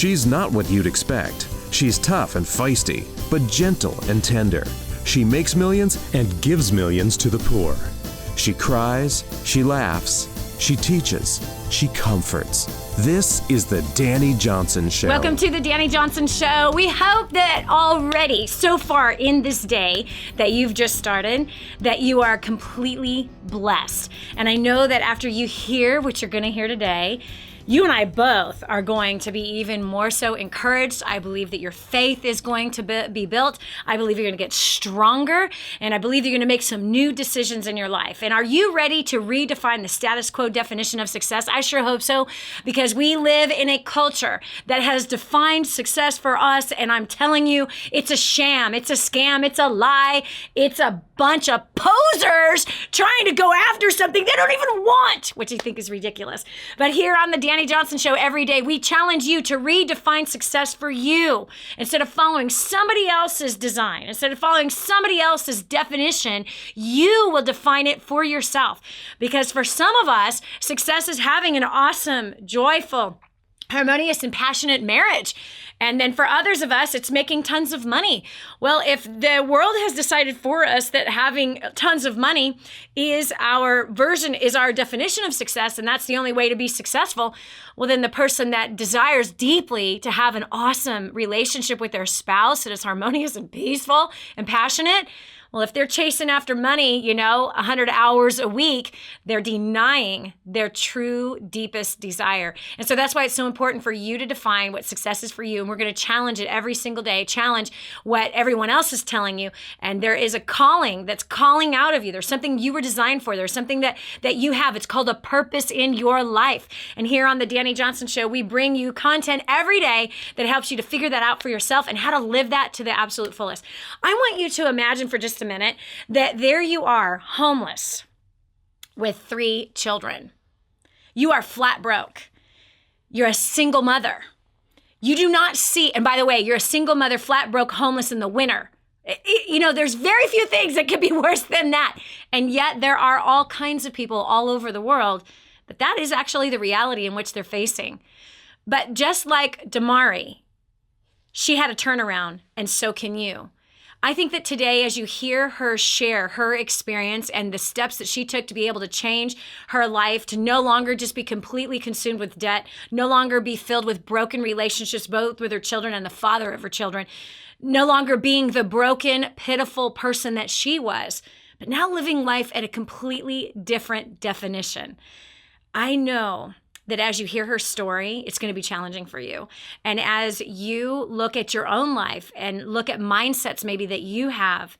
She's not what you'd expect. She's tough and feisty, but gentle and tender. She makes millions and gives millions to the poor. She cries, she laughs, she teaches, she comforts. This is the Dani Johnson Show. Welcome to the Dani Johnson Show. We hope that already, so far in this day that you've just started, that you are completely blessed. And I know that after you hear what you're going to hear today, you and I both are going to be even more so encouraged. I believe that your faith is going to be built. I believe you're going to get stronger. And I believe you're going to make some new decisions in your life. And are you ready to redefine the status quo definition of success? I sure hope so, because we live in a culture that has defined success for us. And I'm telling you, it's a sham. It's a scam. It's a lie. It's a bunch of posers trying to go after something they don't even want, which I think is ridiculous. But here on the Dani Johnson Show every day, we challenge you to redefine success for you. Instead of following somebody else's design, instead of following somebody else's definition, you will define it for yourself. Because for some of us, success is having an awesome, joyful, harmonious and passionate marriage. And then for others of us, it's making tons of money. Well, if the world has decided for us that having tons of money is our definition of success, and that's the only way to be successful, well, then the person that desires deeply to have an awesome relationship with their spouse that is harmonious and peaceful and passionate, well, if they're chasing after money, 100 hours a week, they're denying their true, deepest desire. And so that's why it's so important for you to define what success is for you. And we're going to challenge it every single day, challenge what everyone else is telling you. And there is a calling that's calling out of you. There's something you were designed for. There's something that you have. It's called a purpose in your life. And here on the Dani Johnson Show, we bring you content every day that helps you to figure that out for yourself and how to live that to the absolute fullest. I want you to imagine for just a minute that there you are, homeless with 3 children. You are flat broke. You're a single mother. You do not see, and by the way, you're a single mother, flat broke, homeless in the winter. There's very few things that could be worse than that. And yet there are all kinds of people all over the world that is actually the reality in which they're facing. But just like Domari, she had a turnaround, and so can you. I think that today, as you hear her share her experience and the steps that she took to be able to change her life, to no longer just be completely consumed with debt, no longer be filled with broken relationships, both with her children and the father of her children, no longer being the broken, pitiful person that she was, but now living life at a completely different definition. I know that as you hear her story, it's going to be challenging for you. And as you look at your own life and look at mindsets maybe that you have,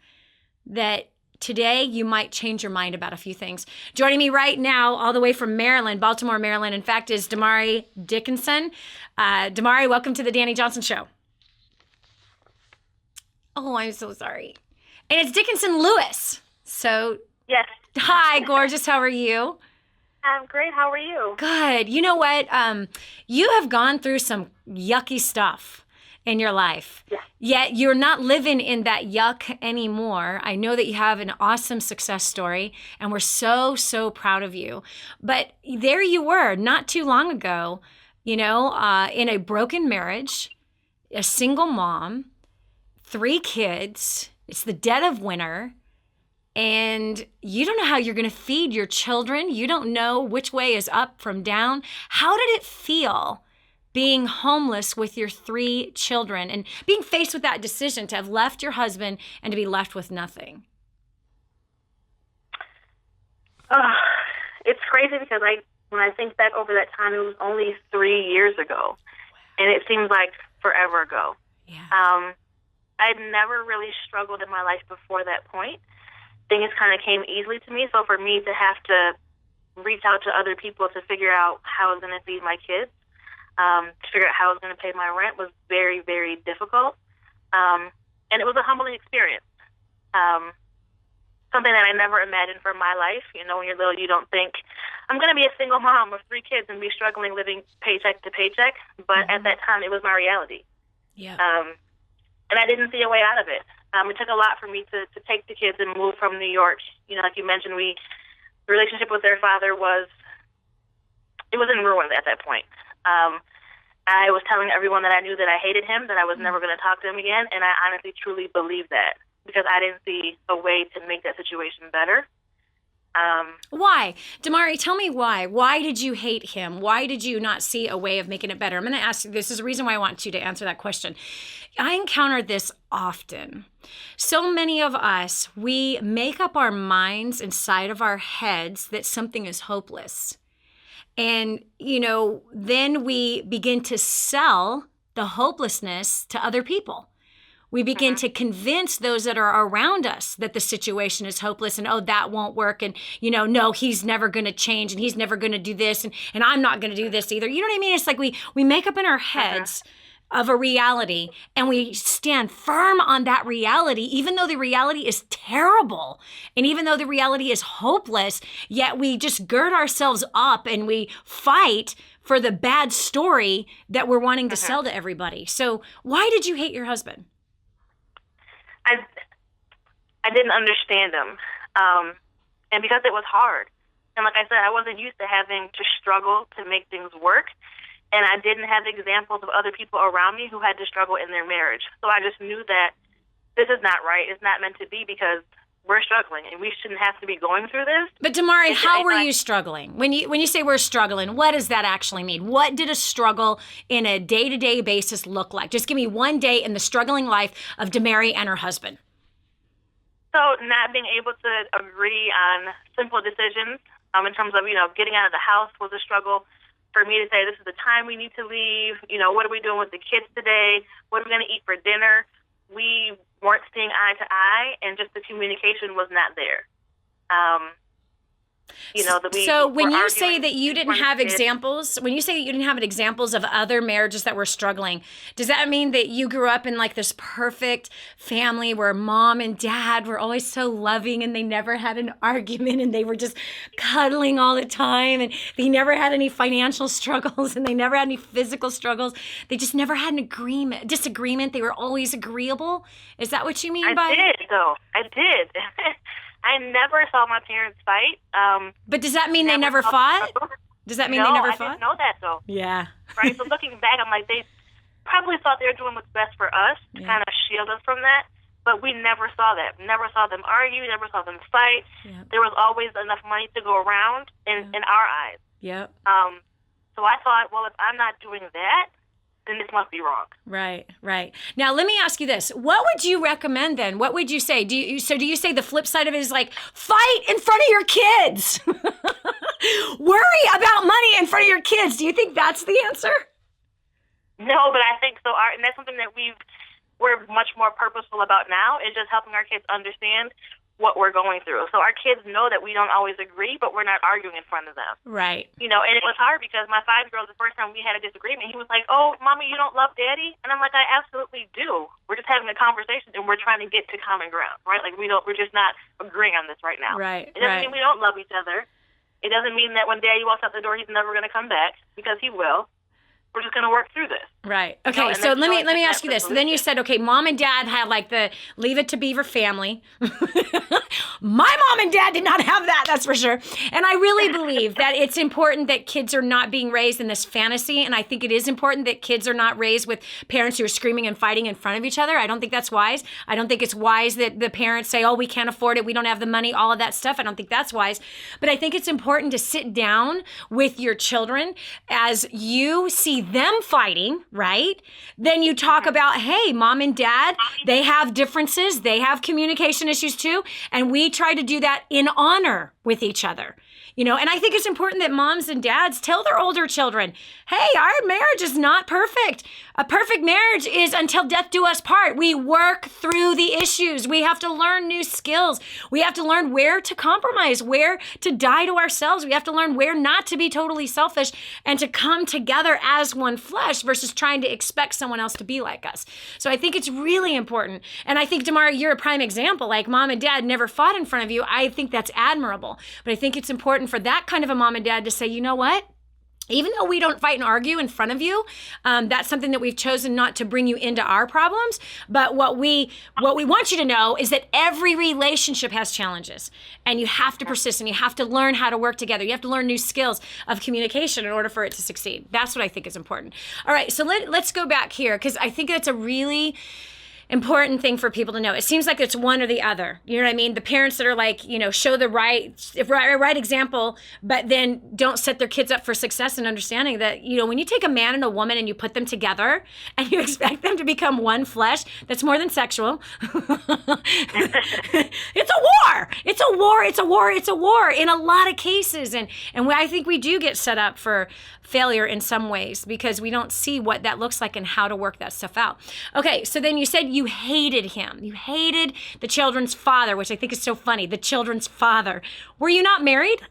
that today you might change your mind about a few things. Joining me right now, all the way from Maryland, Baltimore, Maryland, in fact, is Domari Dickinson. Domari, welcome to the Dani Johnson Show. Oh, I'm so sorry. And it's Dickinson-Lewis. So, yes. Hi, gorgeous. How are you? I'm great. How are you? Good. You know what? You have gone through some yucky stuff in your life. Yeah. Yet you're not living in that yuck anymore. I know that you have an awesome success story, and we're so, so proud of you. But there you were not too long ago, in a broken marriage, a single mom, 3 kids. It's the dead of winter. And you don't know how you're going to feed your children. You don't know which way is up from down. How did it feel being homeless with your 3 children and being faced with that decision to have left your husband and to be left with nothing? It's crazy because when I think back over that time, it was only 3 years ago. And it seems like forever ago. Yeah. I'd never really struggled in my life before that point. Things kind of came easily to me. So for me to have to reach out to other people to figure out how I was going to feed my kids, to figure out how I was going to pay my rent was very, very difficult. And it was a humbling experience. Something that I never imagined for my life. When you're little, you don't think, I'm going to be a single mom with 3 kids and be struggling living paycheck to paycheck. But at that time, it was my reality. Yeah. And I didn't see a way out of it. It took a lot for me to take the kids and move from New York. Like you mentioned, the relationship with their father was in ruins at that point. I was telling everyone that I knew that I hated him, that I was never going to talk to him again, and I honestly, truly believed that because I didn't see a way to make that situation better. Why? Domari, tell me why. Why did you hate him? Why did you not see a way of making it better? I'm going to ask you, this is the reason why I want you to answer that question. I encounter this often. So many of us, we make up our minds inside of our heads that something is hopeless. And, then we begin to sell the hopelessness to other people. We begin to convince those that are around us that the situation is hopeless and, oh, that won't work. And, no, he's never going to change and he's never going to do this. And I'm not going to do this either. You know what I mean? It's like we make up in our heads of a reality and we stand firm on that reality, even though the reality is terrible. And even though the reality is hopeless, yet we just gird ourselves up and we fight for the bad story that we're wanting to sell to everybody. So why did you hate your husband? I didn't understand him, and because it was hard. And like I said, I wasn't used to having to struggle to make things work, and I didn't have examples of other people around me who had to struggle in their marriage. So I just knew that this is not right. It's not meant to be because we're struggling, and we shouldn't have to be going through this. But Domari, how were you struggling? When you say we're struggling, what does that actually mean? What did a struggle in a day-to-day basis look like? Just give me one day in the struggling life of Domari and her husband. So not being able to agree on simple decisions in terms of, getting out of the house was a struggle. For me to say, this is the time we need to leave, what are we doing with the kids today? What are we going to eat for dinner? We weren't seeing eye to eye, and just the communication was not there. So when you say that you didn't have examples, of other marriages that were struggling, does that mean that you grew up in like this perfect family where mom and dad were always so loving and they never had an argument and they were just cuddling all the time and they never had any financial struggles and they never had any physical struggles? They just never had an disagreement. They were always agreeable. Is that what you mean by? I did. I never saw my parents fight. But does that mean they never fought? Does that mean they never fought? I didn't know that, though. Yeah. Right? So looking back, I'm like, they probably thought they were doing what's best for us to kind of shield us from that. But we never saw that. Never saw them argue. Never saw them fight. Yep. There was always enough money to go around in our eyes. Yep. So I thought, well, if I'm not doing that, then this must be wrong. Right. Now, let me ask you this. What would you recommend then? What would you say? Do you say the flip side of it is like, fight in front of your kids? Worry about money in front of your kids. Do you think that's the answer? No, but I think so. And that's something that we're much more purposeful about now, is just helping our kids understand what we're going through. So our kids know that we don't always agree, but we're not arguing in front of them. Right. And it was hard because my 5-year-old, the first time we had a disagreement, he was like, "Oh, Mommy, you don't love Daddy?" And I'm like, "I absolutely do. We're just having a conversation and we're trying to get to common ground, right? Like we're just not agreeing on this right now." Right. It doesn't mean we don't love each other. It doesn't mean that when Daddy walks out the door, he's never going to come back, because he will. We're just going to work through this. Right. Okay. So let me ask you this. So then you said, okay, mom and dad had like the Leave It to Beaver family. My mom and dad did not have that, that's for sure. And I really believe that it's important that kids are not being raised in this fantasy. And I think it is important that kids are not raised with parents who are screaming and fighting in front of each other. I don't think that's wise. I don't think it's wise that the parents say, "Oh, we can't afford it. We don't have the money," all of that stuff. I don't think that's wise. But I think it's important to sit down with your children as you see them fighting, right? Then you talk about, hey, mom and dad, they have differences. They have communication issues too. And we try to do that in honor with each other. And I think it's important that moms and dads tell their older children, hey, our marriage is not perfect. A perfect marriage is until death do us part. We work through the issues. We have to learn new skills. We have to learn where to compromise, where to die to ourselves. We have to learn where not to be totally selfish and to come together as one flesh versus trying to expect someone else to be like us. So I think it's really important. And I think, Domari, you're a prime example. Like, mom and dad never fought in front of you. I think that's admirable. But I think it's important for that kind of a mom and dad to say, you know what? Even though we don't fight and argue in front of you, that's something that we've chosen not to bring you into our problems. But what we want you to know is that every relationship has challenges, and you have to persist, and you have to learn how to work together. You have to learn new skills of communication in order for it to succeed. That's what I think is important. All right, so let's go back here, because I think that's a really important thing for people to know. It seems like it's one or the other. You know what I mean? The parents that are like, you know, show the right example, but then don't set their kids up for success, and understanding that, you know, when you take a man and a woman and you put them together and you expect them to become one flesh, that's more than sexual. It's a war. It's a war. It's a war. It's a war in a lot of cases. And I think we do get set up for failure in some ways, because we don't see what that looks like and how to work that stuff out. Okay, so then you said you hated him. You hated the children's father, which I think is so funny. The children's father. Were you not married?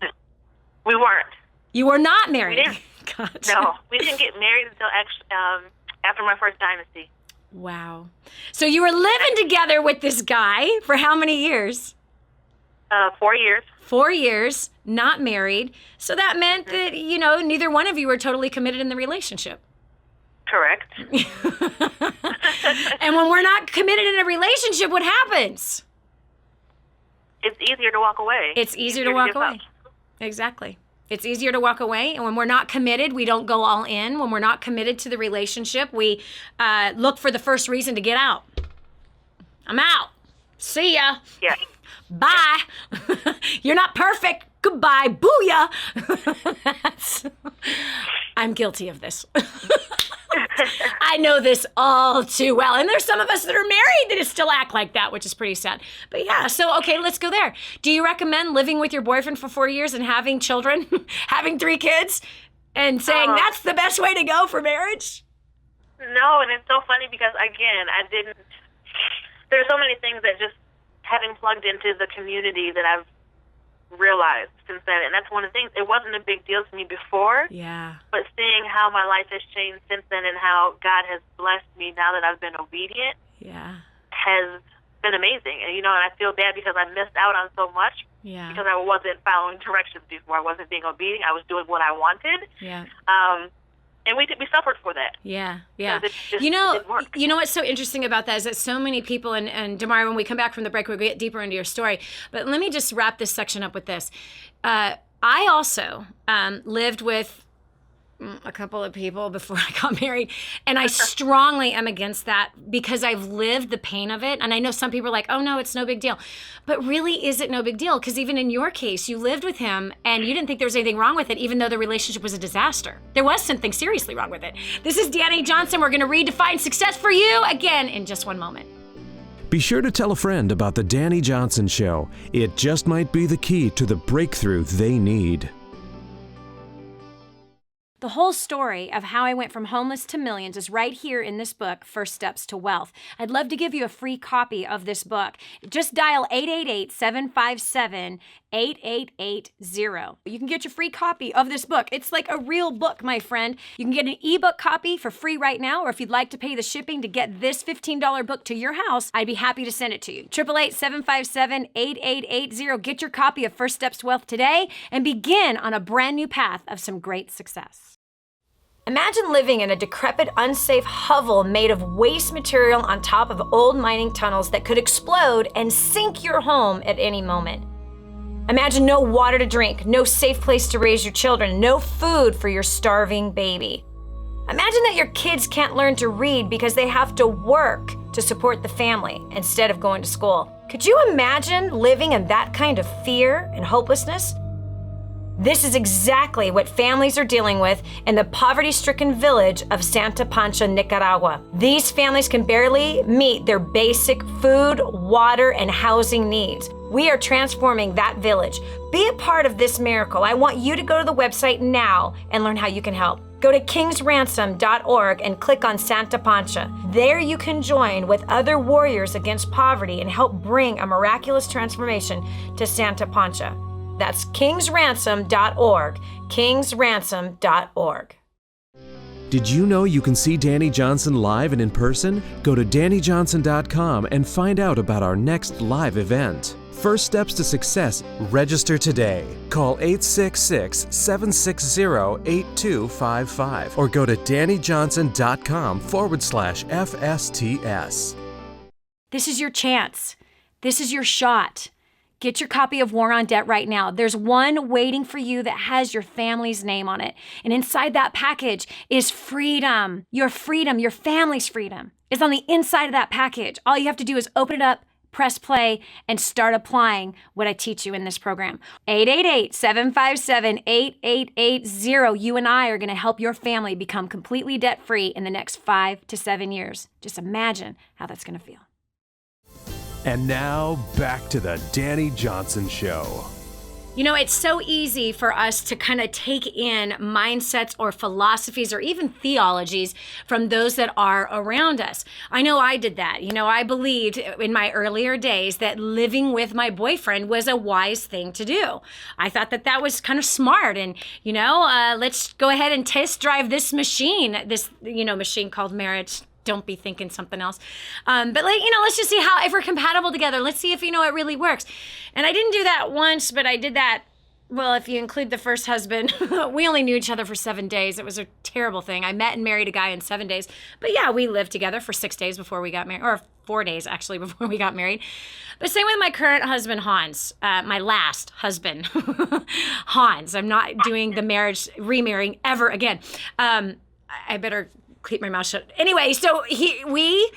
We weren't. You were not married? We didn't. Gotcha. No, we didn't get married until after my first dynasty. Wow. So you were living together with this guy for how many years? 4 years. 4 years, not married. So that meant that, you know, neither one of you were totally committed in the relationship. Correct. And when we're not committed in a relationship, what happens? It's easier to walk away. It's easier to walk away. Exactly. It's easier to walk away. And when we're not committed, we don't go all in. When we're not committed to the relationship, we look for the first reason to get out. I'm out. See ya. Yeah. Bye. You're not perfect. Goodbye. Booyah. I'm guilty of this. I know this all too well. And there's some of us that are married that still act like that, which is pretty sad. But yeah, so okay, let's go there. Do you recommend living with your boyfriend for 4 years and having children, having 3 kids, and saying that's the best way to go for marriage? No, and it's so funny because, again, there's so many things that just having plugged into the community that I've realized since then, and that's one of the things. It wasn't a big deal to me before, but seeing how my life has changed since then and how God has blessed me now that I've been obedient has been amazing. And, you know, and I feel bad because I missed out on so much because I wasn't following directions before. I wasn't being obedient. I was doing what I wanted. And we suffered for that. You know what's so interesting about that is that so many people, and Domari, when we come back from the break, we'll get deeper into your story. But let me just wrap this section up with this. I also lived with a couple of people before I got married, and I strongly am against that because I've lived the pain of it. And I know some people are like, oh no, it's no big deal. But really, is it no big deal? Because even in your case, you lived with him and you didn't think there was anything wrong with it, even though the relationship was a disaster. There was something seriously wrong with it. This is Dani Johnson. We're going to redefine success for you again in just one moment. Be sure to tell a friend about the Dani Johnson Show. It just might be the key to the breakthrough they need. The whole story of how I went from homeless to millions is right here in this book, First Steps to Wealth. I'd love to give you a free copy of this book. Just dial 888-757-8880. You can get your free copy of this book. It's like a real book, my friend. You can get an ebook copy for free right now, or if you'd like to pay the shipping to get this $15 book to your house, I'd be happy to send it to you. 888-757-8880. Get your copy of First Steps to Wealth today and begin on a brand new path of some great success. Imagine living in a decrepit, unsafe hovel made of waste material on top of old mining tunnels that could explode and sink your home at any moment. Imagine no water to drink, no safe place to raise your children, no food for your starving baby. Imagine that your kids can't learn to read because they have to work to support the family instead of going to school. Could you imagine living in that kind of fear and hopelessness? This is exactly what families are dealing with in the poverty-stricken village of Santa Pancha, Nicaragua. These families can barely meet their basic food, water, and housing needs. We are transforming that village. Be a part of this miracle. I want you to go to the website now and learn how you can help. Go to kingsransom.org and click on Santa Pancha. There you can join with other warriors against poverty and help bring a miraculous transformation to Santa Pancha. That's kingsransom.org, kingsransom.org. Did you know you can see Dani Johnson live and in person? Go to DaniJohnson.com and find out about our next live event. First Steps to Success. Register today. Call 866-760-8255 or go to danijohnson.com/FSTS. This is your chance. This is your shot. Get your copy of War on Debt right now. There's one waiting for you that has your family's name on it. And inside that package is freedom. Your family's freedom is on the inside of that package. All you have to do is open it up, press play, and start applying what I teach you in this program. 888-757-8880. You and I are going to help your family become completely debt-free in the next 5 to 7 years. Just imagine how that's going to feel. And now, back to the Dani Johnson Show. You know, it's so easy for us to kind of take in mindsets or philosophies or even theologies from those that are around us. I know I did that. You know, I believed in my earlier days that living with my boyfriend was a wise thing to do. I thought that that was kind of smart. And, you know, let's go ahead and test drive this machine called marriage. Don't be thinking something else. But let's just see if we're compatible together. Let's see if, it really works. And I didn't do that once, but I did that. Well, if you include the first husband, we only knew each other for 7 days. It was a terrible thing. I met and married a guy in 7 days. But yeah, we lived together for 6 days before we got married, or 4 days actually before we got married. But same with my current husband, Hans, my last husband, Hans. I'm not doing the remarrying ever again. I better keep my mouth shut. Anyway, so we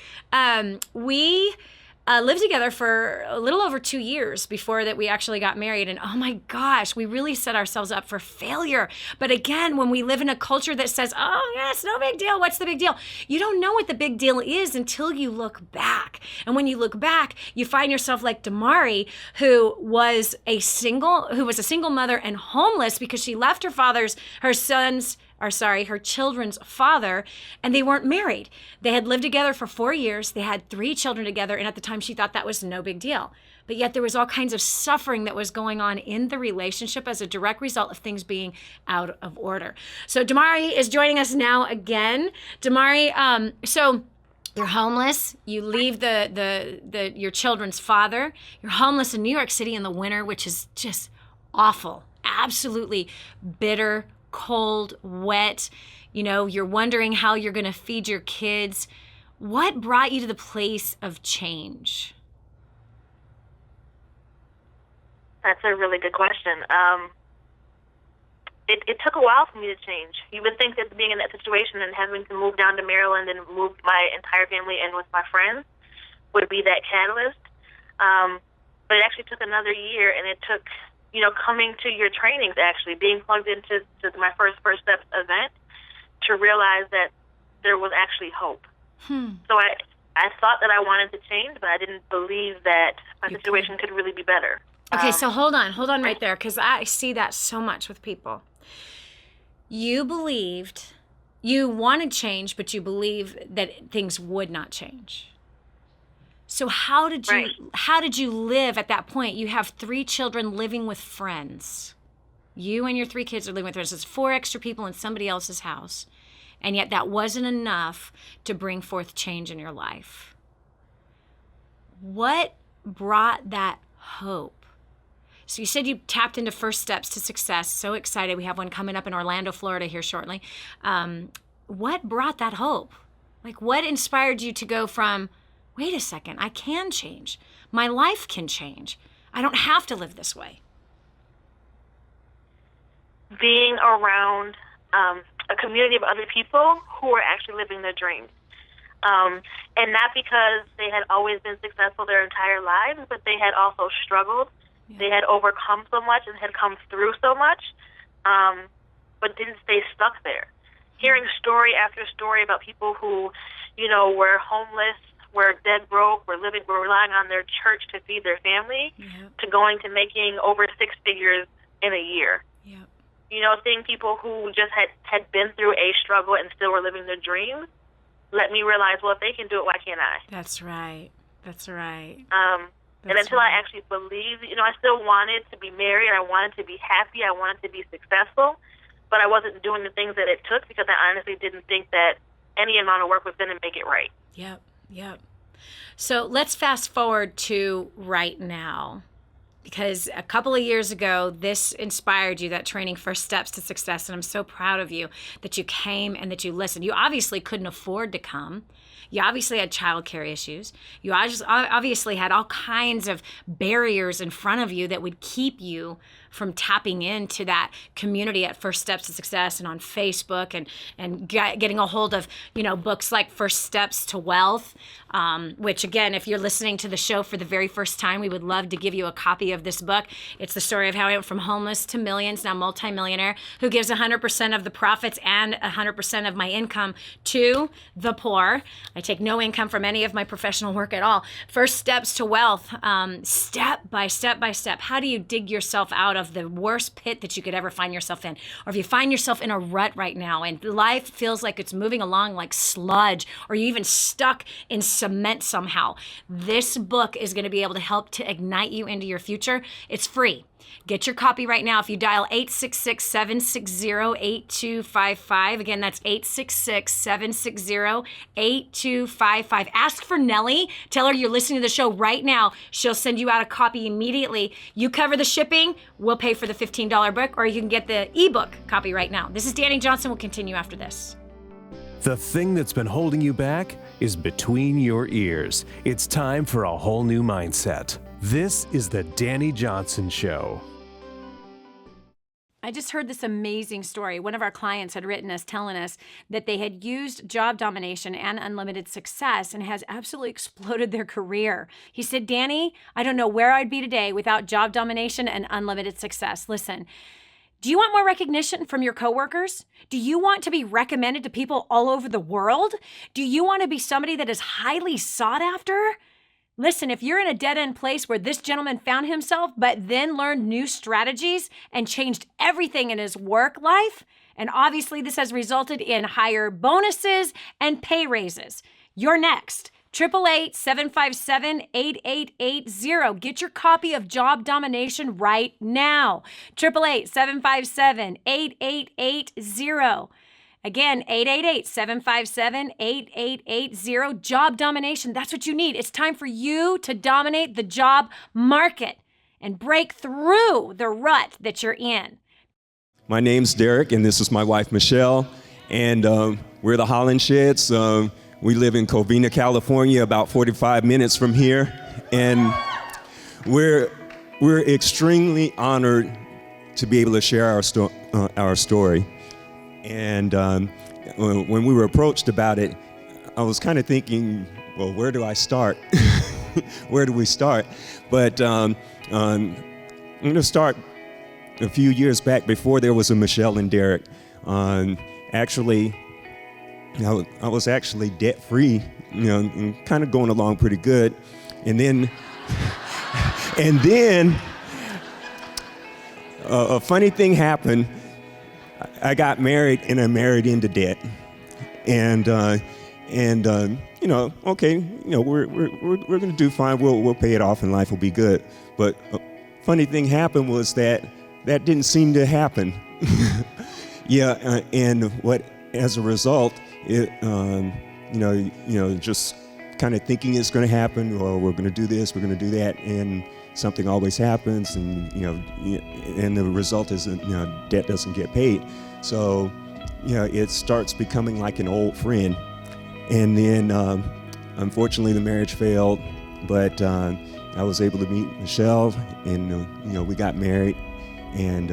lived together for a little over 2 years before that we actually got married. And oh my gosh, we really set ourselves up for failure. But again, when we live in a culture that says, oh yeah, it's no big deal. What's the big deal? You don't know what the big deal is until you look back. And when you look back, you find yourself like Domari, who was a single mother and homeless because she left her children's father, and they weren't married. They had lived together for 4 years. They had 3 children together, and at the time she thought that was no big deal. But yet there was all kinds of suffering that was going on in the relationship as a direct result of things being out of order. So Domari is joining us now again. Domari, so you're homeless. You leave your children's father. You're homeless in New York City in the winter, which is just awful, absolutely bitter, cold, wet. You're wondering how you're going to feed your kids. What brought you to the place of change? That's a really good question. It took a while for me to change. You would think that being in that situation and having to move down to Maryland and move my entire family in with my friends would be that catalyst. But it actually took another year, and it took coming to your trainings, actually, being plugged into my first Steps event to realize that there was actually hope. So I thought that I wanted to change, but I didn't believe that my situation could really be better. Okay, so hold on right there, because I see that so much with people. You wanted change, but you believed that things would not change. So how did you live at that point? You have 3 children living with friends. You and your 3 kids are living with friends. It's 4 extra people in somebody else's house. And yet that wasn't enough to bring forth change in your life. What brought that hope? So you said you tapped into First Steps to Success. So excited. We have one coming up in Orlando, Florida here shortly. What brought that hope? Like, what inspired you to go from, wait a second, I can change. My life can change. I don't have to live this way. Being around a community of other people who are actually living their dreams. And not because they had always been successful their entire lives, but they had also struggled. Yeah. They had overcome so much and had come through so much, but didn't stay stuck there. Hearing story after story about people who, were homeless, were dead broke, were relying on their church to feed their family, to going to making over 6 figures in a year. Yep. Seeing people who just had been through a struggle and still were living their dreams, let me realize, well, if they can do it, why can't I? That's right. And until I actually believed, I still wanted to be married, I wanted to be happy, I wanted to be successful, but I wasn't doing the things that it took because I honestly didn't think that any amount of work was going to make it right. Yep. So let's fast forward to right now. because a couple of years ago, this inspired you, that training, First Steps to Success. And I'm so proud of you that you came and that you listened. You obviously couldn't afford to come. You obviously had childcare issues. You obviously had all kinds of barriers in front of you that would keep you from tapping into that community at First Steps to Success and on Facebook and getting a hold of, books like First Steps to Wealth, which again, if you're listening to the show for the very first time, we would love to give you a copy of this book. It's the story of how I went from homeless to millions, now multi-millionaire, who gives 100% of the profits and 100% of my income to the poor. I take no income from any of my professional work at all. First Steps to Wealth, step by step by step. How do you dig yourself out of the worst pit that you could ever find yourself in? Or if you find yourself in a rut right now and life feels like it's moving along like sludge, or you're even stuck in cement somehow, this book is going to be able to help to ignite you into your future. It's free. Get your copy right now if you dial 866-760-8255. Again, that's 866-760-8255. Ask for Nellie. Tell her you're listening to the show right now. She'll send you out a copy immediately. You cover the shipping. We'll pay for the $15 book, or you can get the ebook copy right now. This is Dani Johnson. We'll continue after this. The thing that's been holding you back is between your ears. It's time for a whole new mindset. This is the Dani Johnson Show. I just heard this amazing story. One of our clients had written us telling us that they had used job domination and unlimited success and has absolutely exploded their career. He said, Dani, I don't know where I'd be today without job domination and unlimited success. Listen, do you want more recognition from your coworkers? Do you want to be recommended to people all over the world? Do you want to be somebody that is highly sought after? Listen, if you're in a dead-end place where this gentleman found himself, but then learned new strategies and changed everything in his work life, and obviously this has resulted in higher bonuses and pay raises, you're next. 888-757-8880. Get your copy of Job Domination right now. 888-757-8880. Again, 888-757-8880. Job domination. That's what you need. It's time for you to dominate the job market and break through the rut that you're in. My name's Derek, and this is my wife, Michelle. And we're the Holland Sheds. We live in Covina, California, about 45 minutes from here. And we're extremely honored to be able to share our story. And when we were approached about it, I was kind of thinking, well, where do I start? Where do we start? But I'm going to start a few years back before there was a Michelle and Derek. Actually, I was actually debt-free, and kind of going along pretty good. And then a funny thing happened. I got married, and I married into debt, and okay, we're gonna do fine. We'll pay it off, and life will be good. But a funny thing happened was that didn't seem to happen. Yeah, and what as a result, it just kind of thinking it's going to happen, or we're going to do this, we're going to do that, and something always happens, and and the result is that debt doesn't get paid. So it starts becoming like an old friend. And then unfortunately the marriage failed, but I was able to meet Michelle, and we got married, and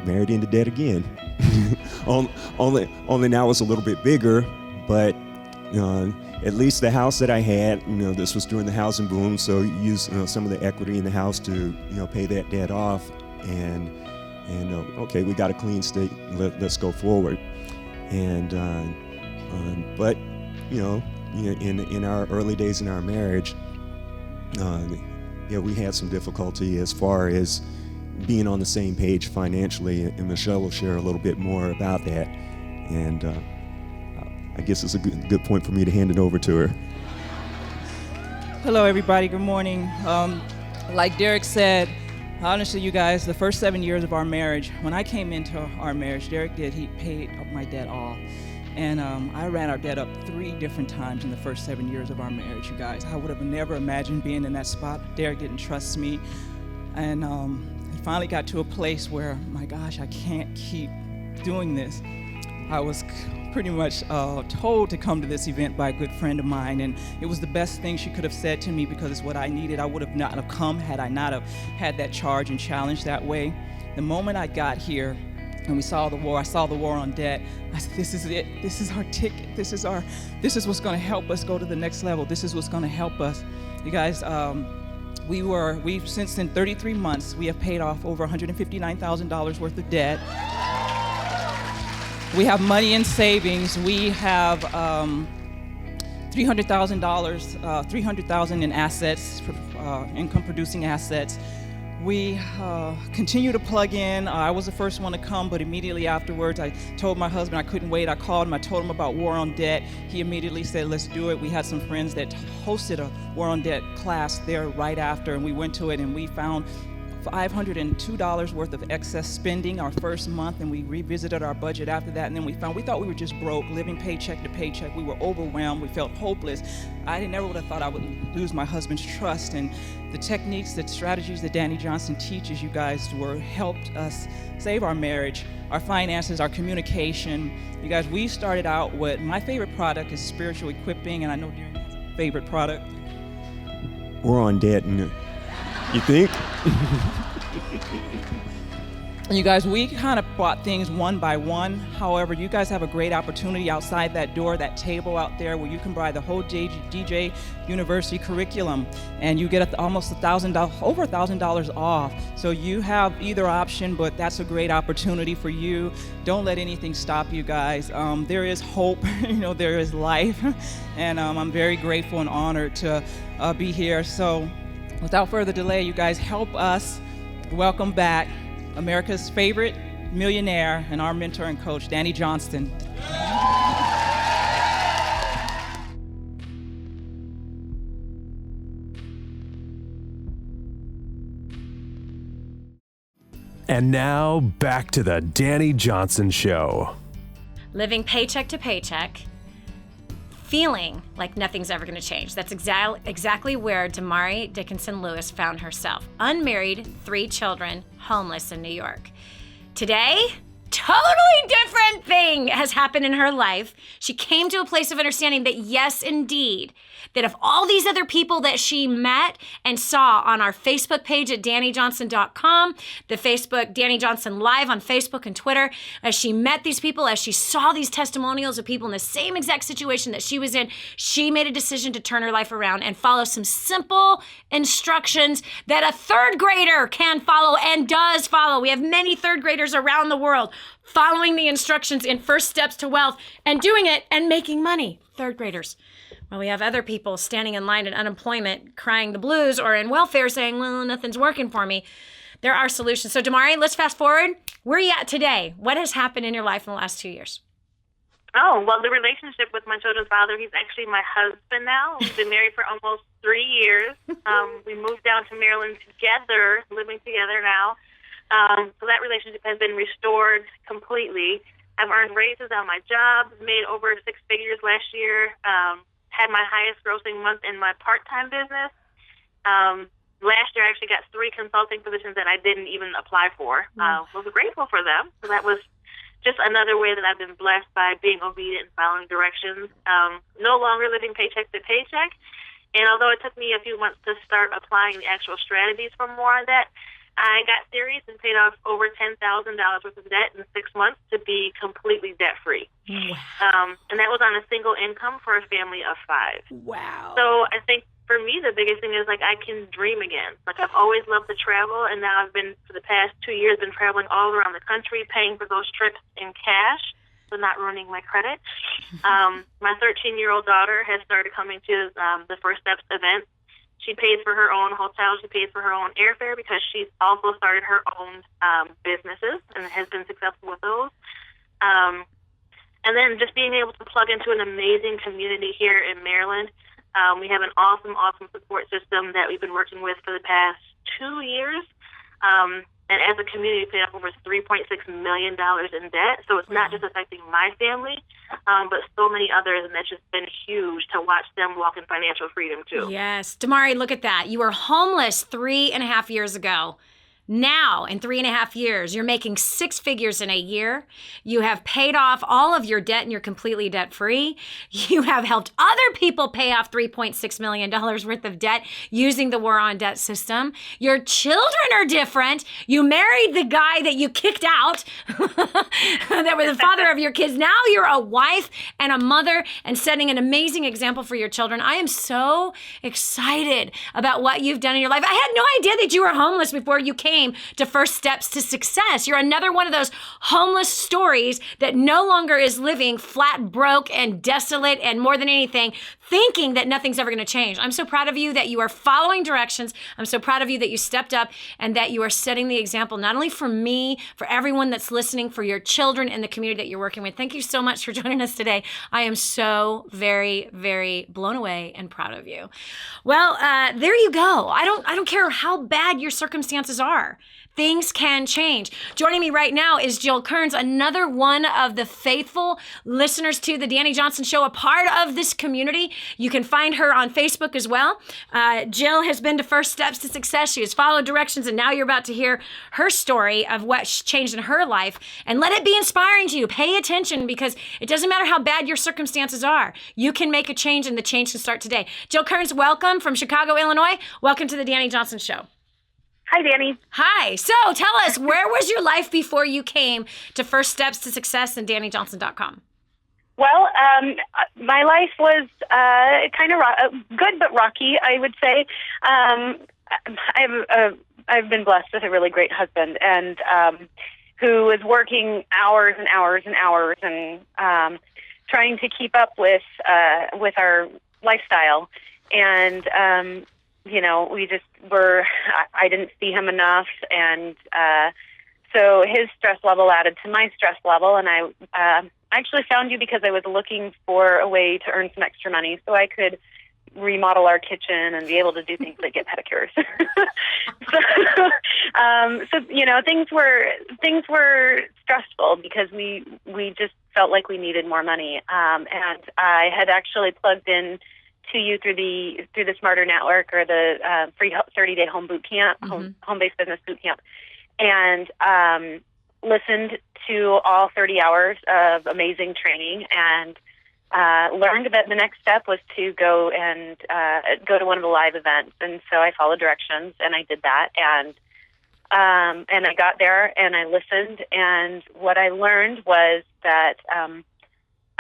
married into debt again. only now it's a little bit bigger, but at least the house that I had, this was during the housing boom, so used some of the equity in the house to pay that debt off, and okay, we got a clean slate, let's go forward. And but in our early days in our marriage, we had some difficulty as far as being on the same page financially, and Michelle will share a little bit more about that. And I guess it's a good point for me to hand it over to her. Hello, everybody. Good morning. Like Derek said, honestly, you guys, the first 7 years of our marriage, when I came into our marriage, Derek he paid my debt all. And I ran our debt up 3 different times in the first 7 years of our marriage, you guys. I would have never imagined being in that spot. Derek didn't trust me. And it finally got to a place where, my gosh, I can't keep doing this. I was pretty much told to come to this event by a good friend of mine, and it was the best thing she could have said to me because it's what I needed. I would have not have come had I not have had that charge and challenge that way. The moment I got here, and we saw the war, I saw the war on debt. I said, this is it. This is our ticket. This is what's going to help us go to the next level. This is what's going to help us. You guys, we've since in 33 months, we have paid off over $159,000 worth of debt. We have money in savings. We have $300,000 in assets, income-producing assets. We continue to plug in. I was the first one to come, but immediately afterwards, I told my husband I couldn't wait. I called him. I told him about War on Debt. He immediately said, let's do it. We had some friends that hosted a War on Debt class there right after, and we went to it, and we found $502 worth of excess spending our first month, and we revisited our budget after that, and then we thought we were just broke, living paycheck to paycheck. We were overwhelmed. We felt hopeless. I never would have thought I would lose my husband's trust, and the techniques, the strategies that Dani Johnson teaches you guys helped us save our marriage, our finances, our communication. You guys, we started out with, my favorite product is spiritual equipping, and I know Deari has a favorite product. We're on debt, you think? You guys, we kind of bought things one by one. However, you guys have a great opportunity outside that door, that table out there, where you can buy the whole DJ University curriculum, and you get almost $1,000, over $1,000 off. So you have either option, but that's a great opportunity for you. Don't let anything stop you guys. There is hope, there is life, and I'm very grateful and honored to be here. So without further delay, you guys, help us welcome back America's favorite millionaire and our mentor and coach, Dani Johnson. And now, back to the Dani Johnson Show. Living paycheck to paycheck, feeling like nothing's ever going to change. That's exactly where Domari Dickinson-Lewis found herself. Unmarried, 3 children, homeless in New York. Today, totally different thing has happened in her life. She came to a place of understanding that yes, indeed, that if all these other people that she met and saw on our Facebook page at DaniJohnson.com, the Facebook Dani Johnson Live on Facebook and Twitter, as she met these people, as she saw these testimonials of people in the same exact situation that she was in, she made a decision to turn her life around and follow some simple instructions that a 3rd grader can follow and does follow. We have many 3rd graders around the world following the instructions in First Steps to Wealth and doing it and making money. 3rd graders. Well, we have other people standing in line in unemployment, crying the blues, or in welfare saying, well, nothing's working for me. There are solutions. So, Domari, let's fast forward. Where are you at today? What has happened in your life in the last 2 years? Oh, well, the relationship with my children's father, he's actually my husband now. We've been married for almost 3 years. We moved down to Maryland together, living together now. So that relationship has been restored completely. I've earned raises on my job, made over 6 figures last year, had my highest grossing month in my part-time business. Last year, I actually got 3 consulting positions that I didn't even apply for. Was grateful for them. So that was just another way that I've been blessed by being obedient and following directions. No longer living paycheck to paycheck. And although it took me a few months to start applying the actual strategies for more on that, I got serious and paid off over $10,000 worth of debt in 6 months to be completely debt-free. Wow. And that was on a single income for a family of 5. Wow. So I think for me, the biggest thing is, I can dream again. I've always loved to travel, and now I've been, for the past 2 years, been traveling all around the country, paying for those trips in cash, so not ruining my credit. My 13-year-old daughter has started coming to the First Steps event. She pays for her own hotel. She pays for her own airfare because she's also started her own businesses and has been successful with those. And then just being able to plug into an amazing community here in Maryland. We have an awesome support system that we've been working with for the past 2 years. And as a community, we paid off over $3.6 million in debt. So it's not just affecting my family, but so many others. And that's just been huge to watch them walk in financial freedom, too. Yes. Domari, look at that. You were homeless 3.5 years ago. Now, in 3.5 years, you're making 6 figures in a year. You have paid off all of your debt and you're completely debt-free. You have helped other people pay off $3.6 million worth of debt using the war on debt system. Your children are different. You married the guy that you kicked out, that was the father of your kids. Now you're a wife and a mother and setting an amazing example for your children. I am so excited about what you've done in your life. I had no idea that you were homeless before you came to First Steps to Success. You're another one of those homeless stories that no longer is living flat broke and desolate and more than anything, thinking that nothing's ever going to change. I'm so proud of you that you are following directions. I'm so proud of you that you stepped up and that you are setting the example, not only for me, for everyone that's listening, for your children and the community that you're working with. Thank you so much for joining us today. I am so very, very blown away and proud of you. Well, there you go. I don't care how bad your circumstances are. Things can change. Joining me right now is Jill Kearns, another one of the faithful listeners to the Dani Johnson Show, a part of this community. You can find her on Facebook as well. Jill has been to First Steps to Success. She has followed directions, and now you're about to hear her story of what's changed in her life. And let it be inspiring to you. Pay attention, because it doesn't matter how bad your circumstances are. You can make a change, and the change can start today. Jill Kearns, welcome from Chicago, Illinois. Welcome to the Dani Johnson Show. Hi, Dani. Hi. So tell us, where was your life before you came to First Steps to Success and DaniJohnson.com? Well, my life was kind of good but rocky, I would say. I've been blessed with a really great husband, and who is working hours and hours and hours and trying to keep up with our lifestyle. And we just I didn't see him enough, and so his stress level added to my stress level, and I actually found you because I was looking for a way to earn some extra money so I could remodel our kitchen and be able to do things like get pedicures. So things were stressful because we just felt like we needed more money, and I had actually plugged in to you through the Smarter Network, or the free 30-day home boot camp, home-based business boot camp, and listened to all 30 hours of amazing training, and learned that the next step was to go to one of the live events. And so I followed directions, and I did that, and I got there and I listened, and what I learned was that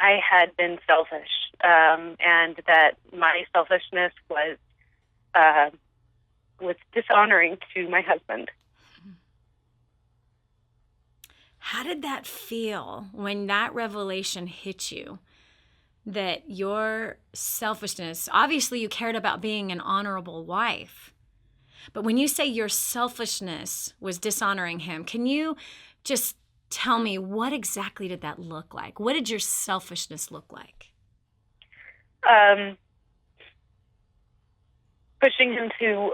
I had been selfish, and that my selfishness was dishonoring to my husband. How did that feel when that revelation hit you? That your selfishness, obviously you cared about being an honorable wife, but when you say your selfishness was dishonoring him, can you just tell me, what exactly did that look like? What did your selfishness look like? Pushing him to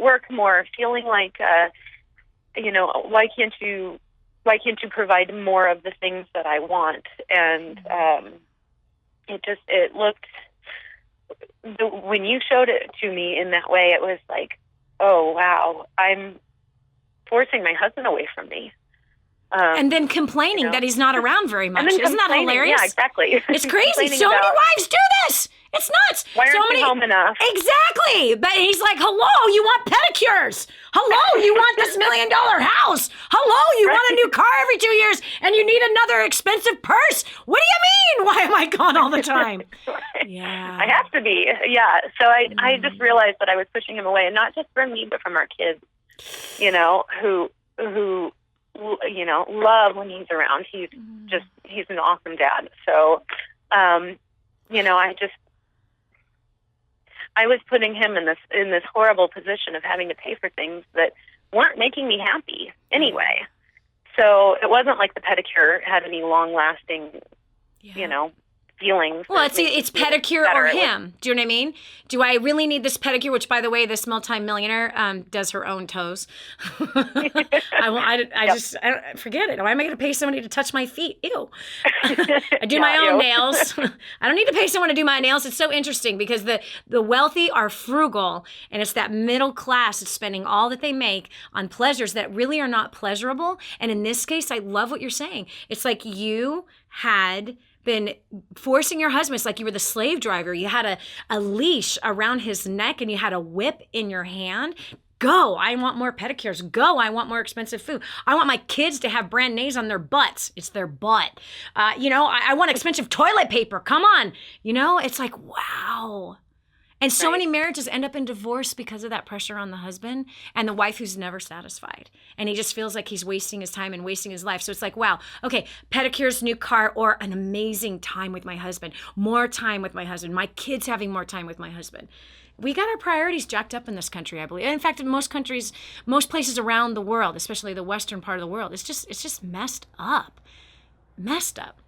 work more, feeling like, why can't you provide more of the things that I want? And it looked, when you showed it to me in that way, it was like, oh wow, I'm forcing my husband away from me. And then complaining that he's not around very much. Isn't that hilarious? Yeah, exactly. It's crazy. So many wives do this. It's nuts. Why aren't you home enough? Exactly. But he's like, hello, you want pedicures. Hello, you want this $1 million house. Hello, you want a new car every 2 years, and you need another expensive purse. What do you mean? Why am I gone all the time? Right. Yeah. I have to be. Yeah. So I just realized that I was pushing him away, and not just from me, but from our kids, who love when he's around. He's an awesome dad. So, I was putting him in this horrible position of having to pay for things that weren't making me happy anyway. So it wasn't like the pedicure had any long lasting, feelings. Well, that make it's me feel pedicure better. or him. Do you know what I mean? Do I really need this pedicure? Which, by the way, this multi-millionaire does her own toes. I don't, forget it. Why am I going to pay somebody to touch my feet? Ew. I do my own nails. I don't need to pay someone to do my nails. It's so interesting because the wealthy are frugal, and it's that middle class that's spending all that they make on pleasures that really are not pleasurable. And in this case, I love what you're saying. It's like you had been forcing your husband. It's like you were the slave driver. You had a leash around his neck and you had a whip in your hand. Go, I want more pedicures. Go, I want more expensive food. I want my kids to have brand names on their butts. It's their butt. I want expensive toilet paper. Come on. It's like, wow. And so many marriages end up in divorce because of that pressure on the husband and the wife who's never satisfied. And he just feels like he's wasting his time and wasting his life. So it's like, wow, okay, pedicures, new car, or an amazing time with my husband, more time with my husband, my kids having more time with my husband. We got our priorities jacked up in this country, I believe. In fact, in most countries, most places around the world, especially the Western part of the world, it's just messed up. Messed up.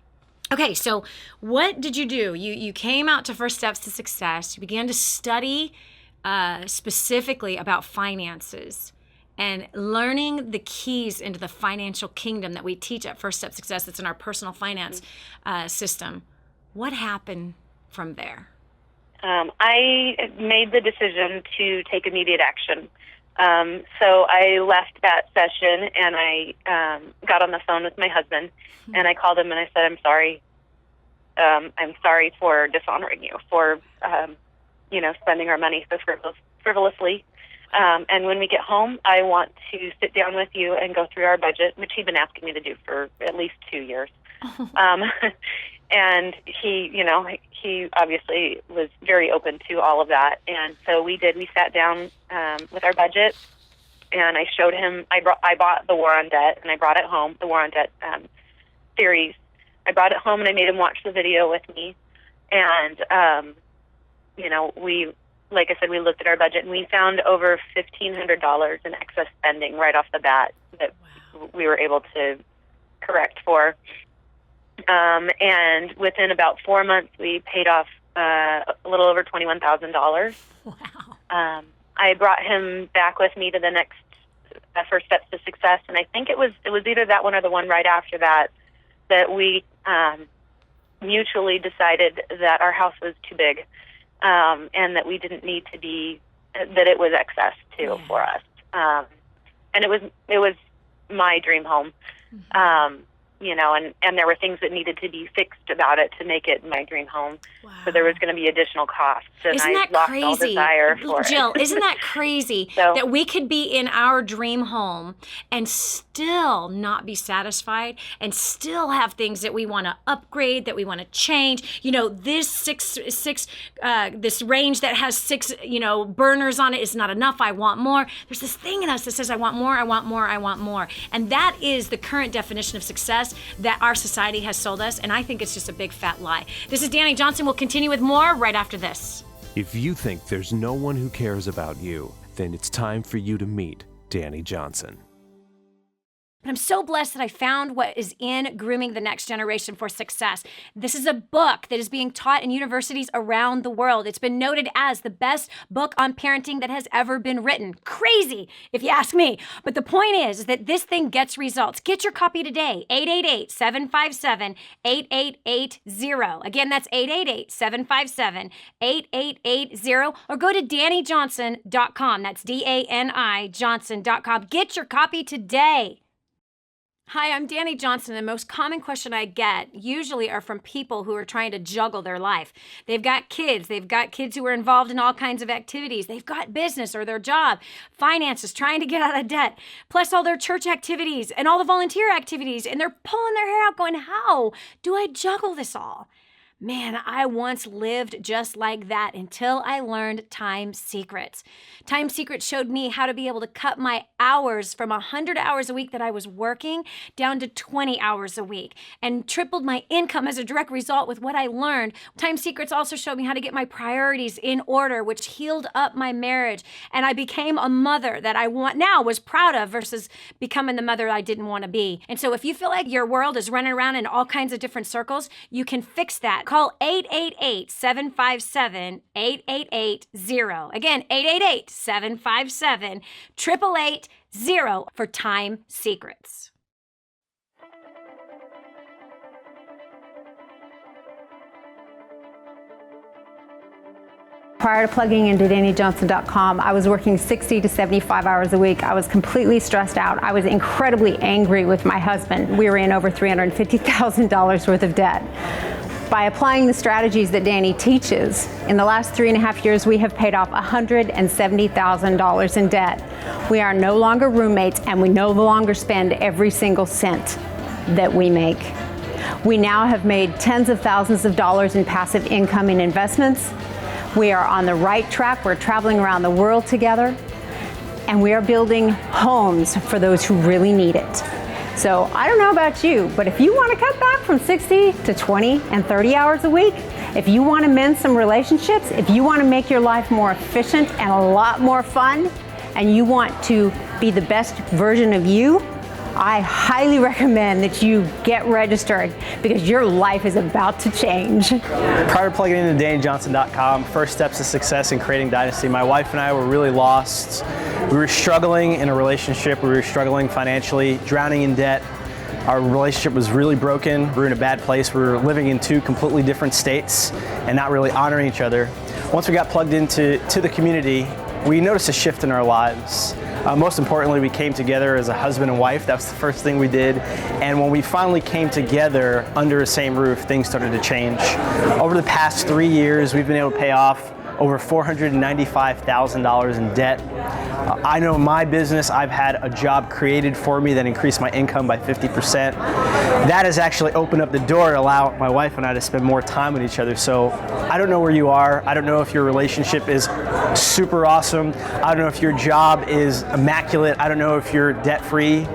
Okay, so what did you do? You came out to First Steps to Success. You began to study specifically about finances and learning the keys into the financial kingdom that we teach at First Step Success that's in our personal finance system. What happened from there? I made the decision to take immediate action. So I left that session and I got on the phone with my husband and I called him and I said, I'm sorry. I'm sorry for dishonoring you, for, spending our money so frivolously. And when we get home, I want to sit down with you and go through our budget, which he'd been asking me to do for at least 2 years. And he obviously was very open to all of that. And so we did. We sat down with our budget, and I showed him. I bought The War on Debt, and I brought it home. The War on Debt series. I brought it home, and I made him watch the video with me. And we, like I said, we looked at our budget, and we found over $1,500 in excess spending right off the bat that we were able to correct for. And within about 4 months, we paid off a little over $21,000. Wow. I brought him back with me to the next First Steps to Success, and I think it was either that one or the one right after that we mutually decided that our house was too big, and that we didn't need to be, that it was excess too for us. And it was my dream home. Mm-hmm. And there were things that needed to be fixed about it to make it my dream home. Wow. So there was going to be additional costs, and isn't that lost crazy? all desire for Jill, it. Isn't that crazy that we could be in our dream home and still not be satisfied and still have things that we want to upgrade, that we want to change? This this range that has 6, burners on it is not enough. I want more. There's this thing in us that says, I want more, I want more, I want more. And that is the current definition of success that our society has sold us, and I think it's just a big fat lie. This is Dani Johnson. We'll continue with more right after this. If you think there's no one who cares about you, then it's time for you to meet Dani Johnson. But I'm so blessed that I found what is in Grooming the Next Generation for Success. This is a book that is being taught in universities around the world. It's been noted as the best book on parenting that has ever been written. Crazy, if you ask me. But the point is that this thing gets results. Get your copy today, 888-757-8880. Again, that's 888-757-8880. Or go to DaniJohnson.com. That's DANI Johnson.com. Get your copy today. Hi, I'm Dani Johnson. The most common question I get usually are from people who are trying to juggle their life. They've got kids who are involved in all kinds of activities. They've got business or their job, finances, trying to get out of debt, plus all their church activities and all the volunteer activities. And they're pulling their hair out going, how do I juggle this all? Man, I once lived just like that until I learned Time Secrets. Time Secrets showed me how to be able to cut my hours from 100 hours a week that I was working down to 20 hours a week and tripled my income as a direct result with what I learned. Time Secrets also showed me how to get my priorities in order, which healed up my marriage. And I became a mother that I was proud of versus becoming the mother I didn't want to be. And so if you feel like your world is running around in all kinds of different circles, you can fix that Call 888-757-8880. Again, 888-757-8880 for Time Secrets. Prior to plugging into DaniJohnson.com, I was working 60 to 75 hours a week. I was completely stressed out. I was incredibly angry with my husband. We were in over $350,000 worth of debt. By applying the strategies that Dani teaches, in the last 3.5 years, we have paid off $170,000 in debt. We are no longer roommates, and we no longer spend every single cent that we make. We now have made tens of thousands of dollars in passive income in investments. We are on the right track. We're traveling around the world together, and we are building homes for those who really need it. So I don't know about you, but if you want to cut back from 60 to 20 and 30 hours a week, if you want to mend some relationships, if you want to make your life more efficient and a lot more fun, and you want to be the best version of you, I highly recommend that you get registered because your life is about to change. Prior to plugging into DaniJohnson.com, first steps to success in creating dynasty, my wife and I were really lost. We were struggling in a relationship. We were struggling financially, drowning in debt. Our relationship was really broken. We were in a bad place. We were living in two completely different states and not really honoring each other. Once we got plugged into the community, we noticed a shift in our lives. Most importantly, we came together as a husband and wife. That was the first thing we did. And when we finally came together under the same roof, things started to change. Over the past 3 years, we've been able to pay off over $495,000 in debt. I know in my business, I've had a job created for me that increased my income by 50%. That has actually opened up the door to allow my wife and I to spend more time with each other. So I don't know where you are. I don't know if your relationship is super awesome. I don't know if your job is immaculate. I don't know if you're debt-free.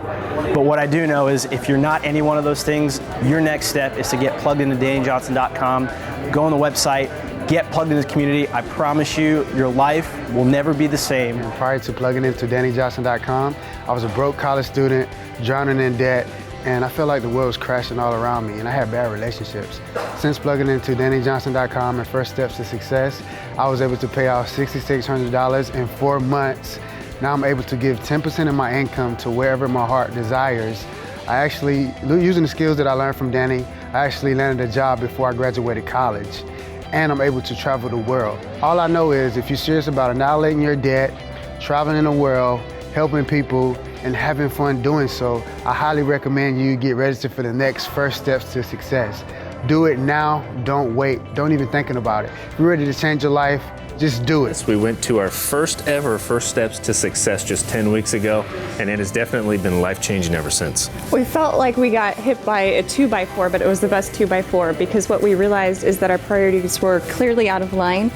But what I do know is if you're not any one of those things, your next step is to get plugged into DaniJohnson.com, go on the website, get plugged into the community. I promise you, your life will never be the same. And prior to plugging into DaniJohnson.com, I was a broke college student, drowning in debt, and I felt like the world was crashing all around me, and I had bad relationships. Since plugging into DaniJohnson.com and First Steps to Success, I was able to pay off $6,600 in 4 months. Now I'm able to give 10% of my income to wherever my heart desires. I actually, using the skills that I learned from Dani, I actually landed a job before I graduated college. And I'm able to travel the world. All I know is if you're serious about annihilating your debt, traveling the world, helping people, and having fun doing so, I highly recommend you get registered for the next First Steps to Success. Do it now, don't wait, don't even thinking about it. If you're ready to change your life, just do it. We went to our first ever First Steps to Success just 10 weeks ago, and it has definitely been life-changing ever since. We felt like we got hit by a 2x4, but it was the best 2x4 because what we realized is that our priorities were clearly out of line.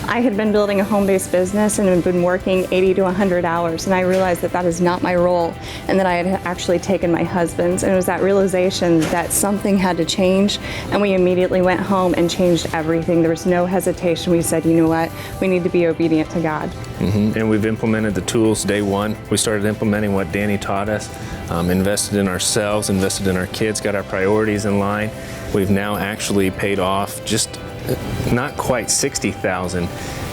I had been building a home-based business and had been working 80 to 100 hours, and I realized that that is not my role, and that I had actually taken my husband's, and it was that realization that something had to change, and we immediately went home and changed everything. There was no hesitation. We said, you know what, we need to be obedient to God. And we've implemented the tools day one. We started implementing what Dani taught us, invested in ourselves, invested in our kids, got our priorities in line. We've now actually paid off just not quite $60,000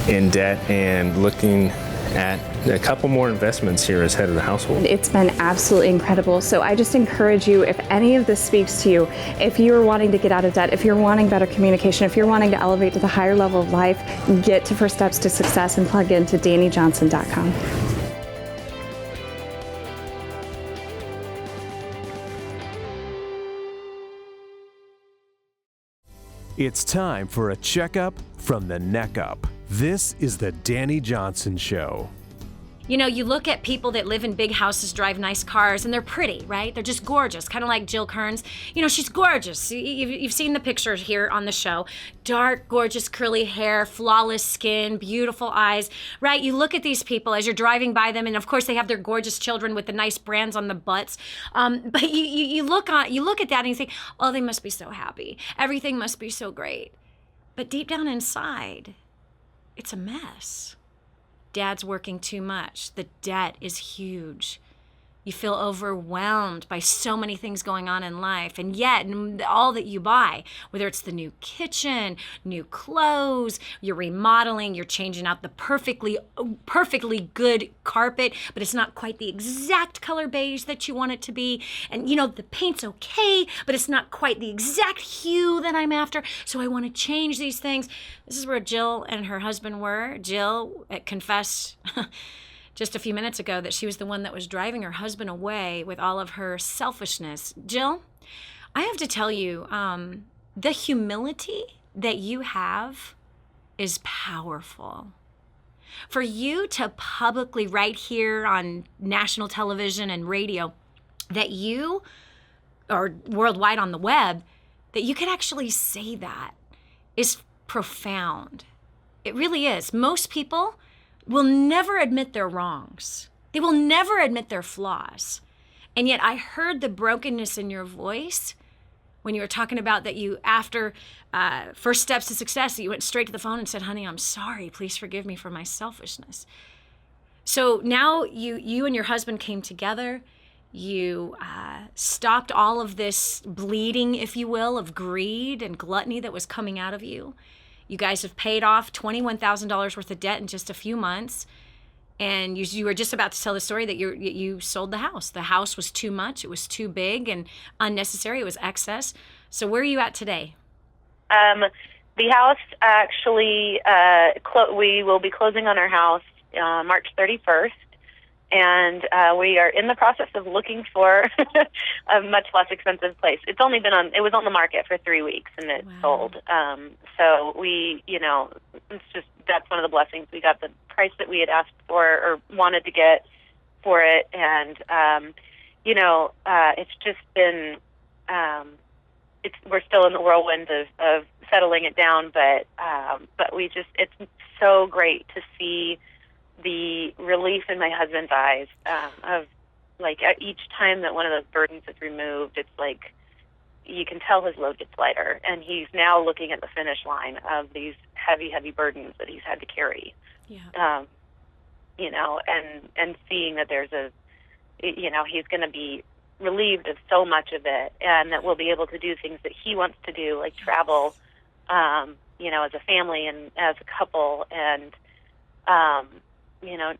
in debt and looking at a couple more investments here as head of the household. It's been absolutely incredible. So I just encourage you, if any of this speaks to you, if you're wanting to get out of debt, if you're wanting better communication, if you're wanting to elevate to the higher level of life, get to First Steps to Success and plug into DaniJohnson.com. It's time for a checkup from the neck up. This is the Dani Johnson Show. You know, you look at people that live in big houses, drive nice cars, and they're pretty, right? They're just gorgeous, kind of like Jill Kearns. You know, she's gorgeous. You've seen the pictures here on the show. Dark, gorgeous, curly hair, flawless skin, beautiful eyes, right? You look at these people as you're driving by them, and of course they have their gorgeous children with the nice brands on the butts. But you look at that and you think, oh, they must be so happy. Everything must be so great. But deep down inside, it's a mess. Dad's working too much. The debt is huge. You feel overwhelmed by so many things going on in life. And yet, all that you buy, whether it's the new kitchen, new clothes, you're remodeling, you're changing out the perfectly good carpet, but it's not quite the exact color beige that you want it to be. And, the paint's okay, but it's not quite the exact hue that I'm after. So I want to change these things. This is where Jill and her husband were. Jill confessed just a few minutes ago that she was the one that was driving her husband away with all of her selfishness. Jill, I have to tell you, the humility that you have is powerful. For you to publicly, right here on national television and radio, that you, or worldwide on the web, that you could actually say that is profound. It really is. Most people will never admit their wrongs. They will never admit their flaws. And yet I heard the brokenness in your voice when you were talking about that you, after first steps to success, that you went straight to the phone and said, honey, I'm sorry. Please forgive me for my selfishness. So now you and your husband came together. You stopped all of this bleeding, if you will, of greed and gluttony that was coming out of you. You guys have paid off $21,000 worth of debt in just a few months. And you were just about to tell the story that you sold the house. The house was too much. It was too big and unnecessary. It was excess. So where are you at today? The house actually, we will be closing on our house March 31st. And we are in the process of looking for a much less expensive place. It was on the market for 3 weeks and it sold. So we, that's one of the blessings. We got the price that we had asked for or wanted to get for it. And, it's just been, we're still in the whirlwind of settling it down, but it's so great to see the relief in my husband's eyes of at each time that one of those burdens is removed, it's like you can tell his load gets lighter, and he's now looking at the finish line of these heavy burdens that he's had to carry. Yeah. And seeing that there's he's going to be relieved of so much of it, and that we'll be able to do things that he wants to do, like travel, as a family and as a couple, and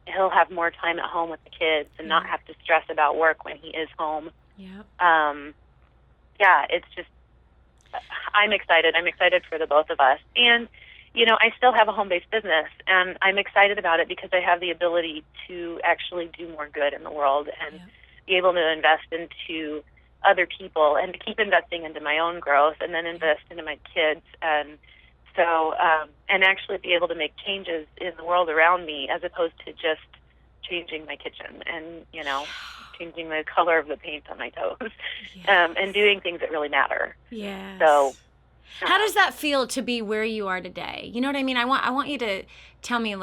he'll have more time at home with the kids and not have to stress about work when he is home. It's just, I'm excited. I'm excited for the both of us. And, I still have a home-based business, and I'm excited about it because I have the ability to actually do more good in the world and be able to invest into other people and to keep investing into my own growth and then invest into my kids. And so, and actually be able to make changes in the world around me as opposed to just changing my kitchen and, changing the color of the paint on my toes, and doing things that really matter. Yes. So, how does that feel to be where you are today? You know what I mean? I want you to tell me,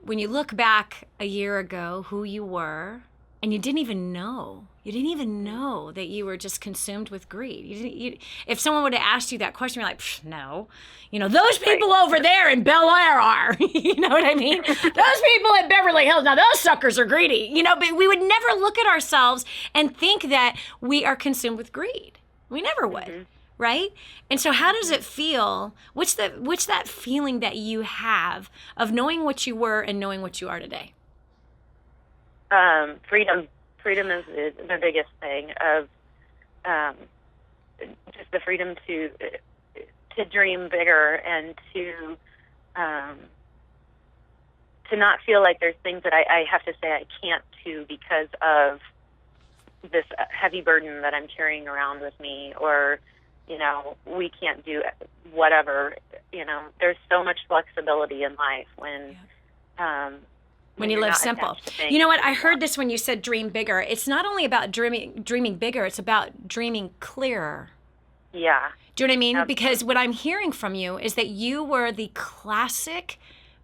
when you look back a year ago, who you were, and you didn't even know. You didn't even know that you were just consumed with greed. If someone would have asked you that question, you're like, no. Those people over there in Bel Air are. You know what I mean? Those people in Beverly Hills, now those suckers are greedy. But we would never look at ourselves and think that we are consumed with greed. We never would, right? And so how does it feel? What's that feeling that you have of knowing what you were and knowing what you are today? Freedom. Freedom is the biggest thing, of just the freedom to dream bigger and to not feel like there's things that I have to say I can't do because of this heavy burden that I'm carrying around with me, or we can't do whatever. There's so much flexibility in life when you live simple. You know what? I heard this when you said dream bigger. It's not only about dreaming bigger, it's about dreaming clearer. Yeah. Do you know what I mean? Absolutely. Because what I'm hearing from you is that you were the classic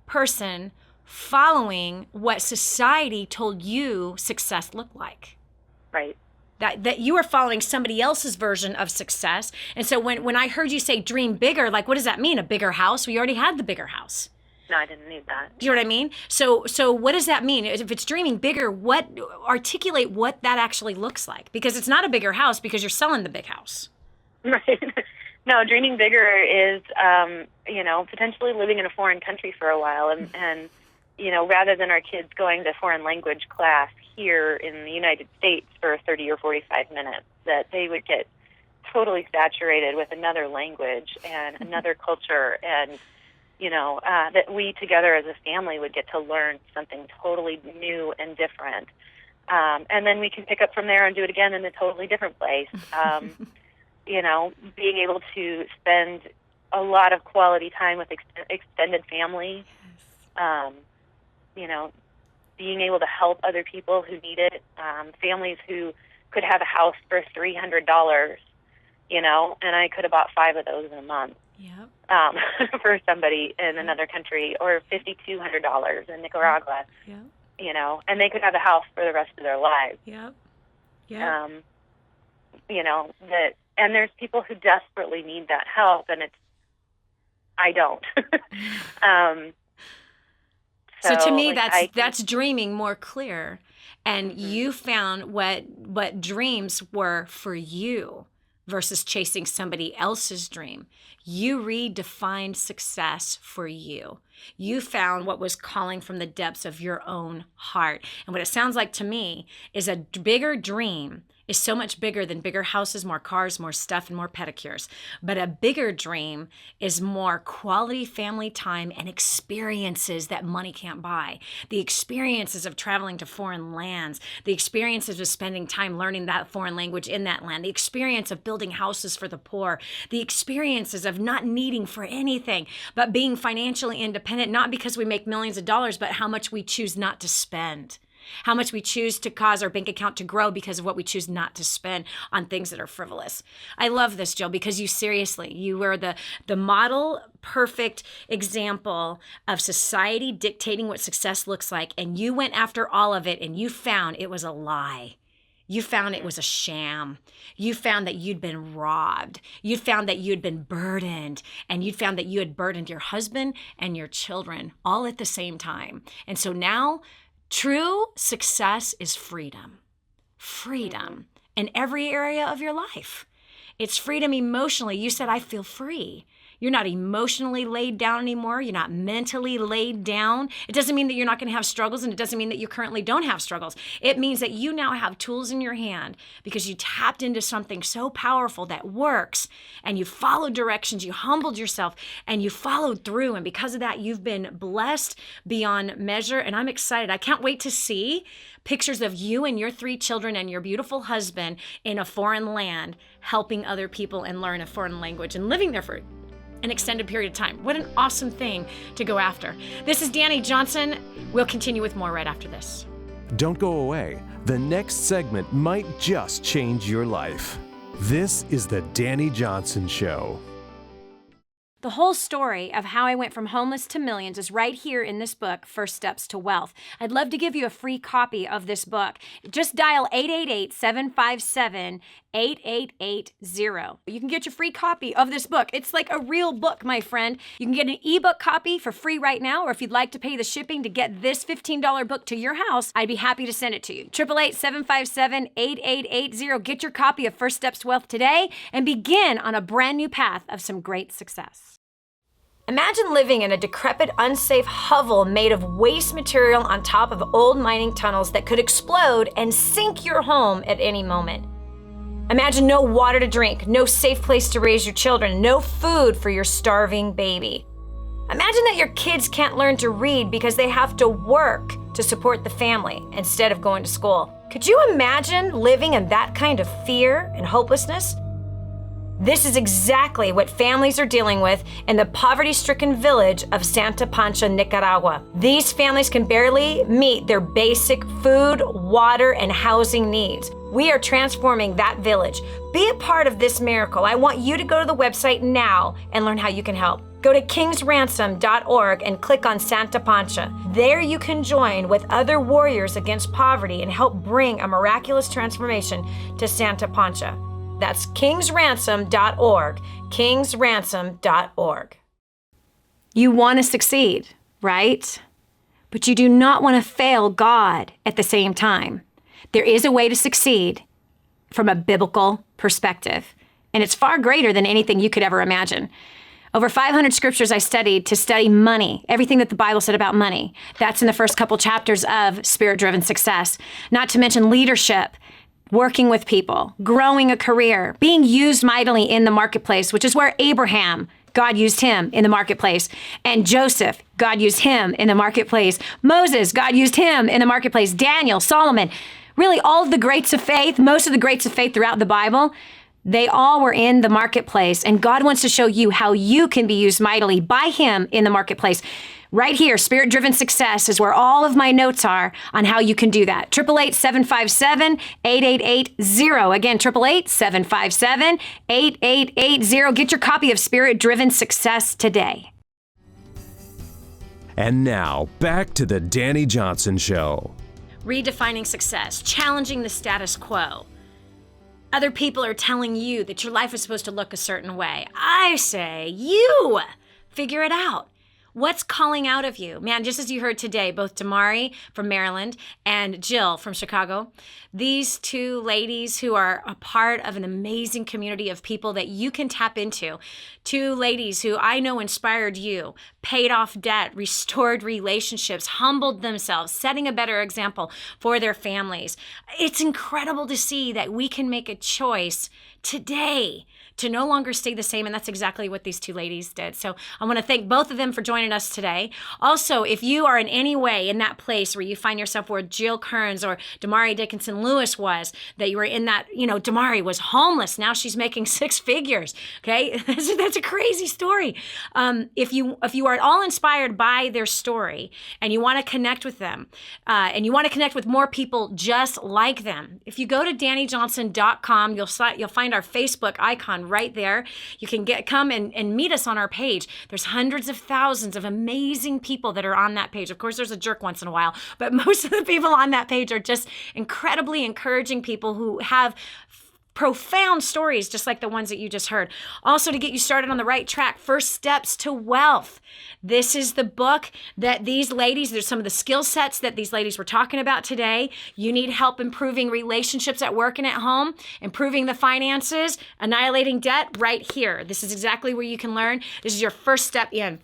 person following what society told you success looked like. Right. That you were following somebody else's version of success. And so when I heard you say dream bigger, what does that mean? A bigger house? We already had the bigger house. No, I didn't need that. Do you know what I mean? So what does that mean? If it's dreaming bigger, articulate what that actually looks like? Because it's not a bigger house because you're selling the big house. Right. No, dreaming bigger is, potentially living in a foreign country for a while. And, rather than our kids going to foreign language class here in the United States for 30 or 45 minutes, that they would get totally saturated with another language and another culture, and that we together as a family would get to learn something totally new and different, and then we can pick up from there and do it again in a totally different place. Being able to spend a lot of quality time with extended family, being able to help other people who need it, families who could have a house for $300, and I could have bought 5 of those in a month. Yep. For somebody in another country, or $5,200 in Nicaragua. Yep. And they could have a house for the rest of their lives. Yep. Yep. And there's people who desperately need that help, and I don't. So to me, that's dreaming more clear, and you found what dreams were for you versus chasing somebody else's dream. You redefined success for you. You found what was calling from the depths of your own heart. And what it sounds like to me is a bigger dream is so much bigger than bigger houses, more cars, more stuff, and more pedicures. But a bigger dream is more quality family time and experiences that money can't buy. The experiences of traveling to foreign lands, the experiences of spending time learning that foreign language in that land, the experience of building houses for the poor, the experiences of not needing for anything, but being financially independent, not because we make millions of dollars, but how much we choose not to spend. How much we choose to cause our bank account to grow because of what we choose not to spend on things that are frivolous. I love this, Jill, because you were the model perfect example of society dictating what success looks like, and you went after all of it, and you found it was a lie. You found it was a sham. You found that you'd been robbed. You found that you'd been burdened, and you found that you had burdened your husband and your children all at the same time. And so now, true success is freedom. Freedom in every area of your life. It's freedom emotionally. You said, I feel free. You're not emotionally laid down anymore. You're not mentally laid down. It doesn't mean that you're not going to have struggles, and it doesn't mean that you currently don't have struggles. It means that you now have tools in your hand because you tapped into something so powerful that works, and you followed directions, you humbled yourself, and you followed through. And because of that, you've been blessed beyond measure. And I'm excited. I can't wait to see pictures of you and your 3 children and your beautiful husband in a foreign land, helping other people and learn a foreign language and living there for an extended period of time. What an awesome thing to go after. This is Dani Johnson. We'll continue with more right after this. Don't go away. The next segment might just change your life. This is the Dani Johnson Show. The whole story of how I went from homeless to millions is right here in this book, First Steps to Wealth. I'd love to give you a free copy of this book. Just dial 888-757-8880. You can get your free copy of this book. It's like a real book, my friend. You can get an ebook copy for free right now, or if you'd like to pay the shipping to get this $15 book to your house, I'd be happy to send it to you. 888-757-8880. Get your copy of First Steps to Wealth today and begin on a brand new path of some great success. Imagine living in a decrepit, unsafe hovel made of waste material on top of old mining tunnels that could explode and sink your home at any moment. Imagine no water to drink, no safe place to raise your children, no food for your starving baby. Imagine that your kids can't learn to read because they have to work to support the family instead of going to school. Could you imagine living in that kind of fear and hopelessness? This is exactly what families are dealing with in the poverty-stricken village of Santa Pancha, Nicaragua. These families can barely meet their basic food, water, and housing needs. We are transforming that village. Be a part of this miracle. I want you to go to the website now and learn how you can help. Go to kingsransom.org and click on Santa Pancha. There you can join with other warriors against poverty and help bring a miraculous transformation to Santa Pancha. That's kingsransom.org, kingsransom.org. You want to succeed. right? But you do not want to fail God at the same time. There is a way to succeed from a biblical perspective, and it's far greater than anything you could ever imagine. Over 500 scriptures I studied to study money, everything that the Bible said about money. That's in the first couple chapters of Spirit-Driven Success. Not to mention leadership, working with people, growing a career, being used mightily in the marketplace, which is where Abraham, God used him in the marketplace. And Joseph, God used him in the marketplace. Moses, God used him in the marketplace. Daniel, Solomon, really all of the greats of faith, most of the greats of faith throughout the Bible, they all were in the marketplace, and God wants to show you how you can be used mightily by him in the marketplace. Right here, Spirit-Driven Success is where all of my notes are on how you can do that. 888-757-8880. Again, 888-757-8880. Get your copy of Spirit-Driven Success today. And now, back to the Dani Johnson Show. Redefining success, challenging the status quo. Other people are telling you that your life is supposed to look a certain way. I say, you figure it out. What's calling out of you? Man, just as you heard today, both Domari from Maryland and Jill from Chicago, these two ladies who are a part of an amazing community of people that you can tap into. Two ladies who I know inspired you, paid off debt, restored relationships, humbled themselves, setting a better example for their families. It's incredible to see that we can make a choice today to no longer stay the same, and that's exactly what these two ladies did. So I want to thank both of them for joining us today. Also, if you are in any way in that place where you find yourself where Jill Kearns or Domari Dickinson-Lewis was, that you were in that, Domari was homeless, now she's making 6 figures, okay? That's a crazy story. If you are at all inspired by their story and you want to connect with them, and you want to connect with more people just like them, if you go to DaniJohnson.com, you'll find our Facebook icon right there. You can come and meet us on our page. There's hundreds of thousands of amazing people that are on that page. Of course, there's a jerk once in a while, but most of the people on that page are just incredibly encouraging people who have profound stories just like the ones that you just heard. Also, to get you started on the right track, First Steps to Wealth. This is the book that these ladies, there's some of the skill sets that these ladies were talking about today. You need help improving relationships at work and at home, improving the finances, annihilating debt, right here. This is exactly where you can learn. This is your first step in.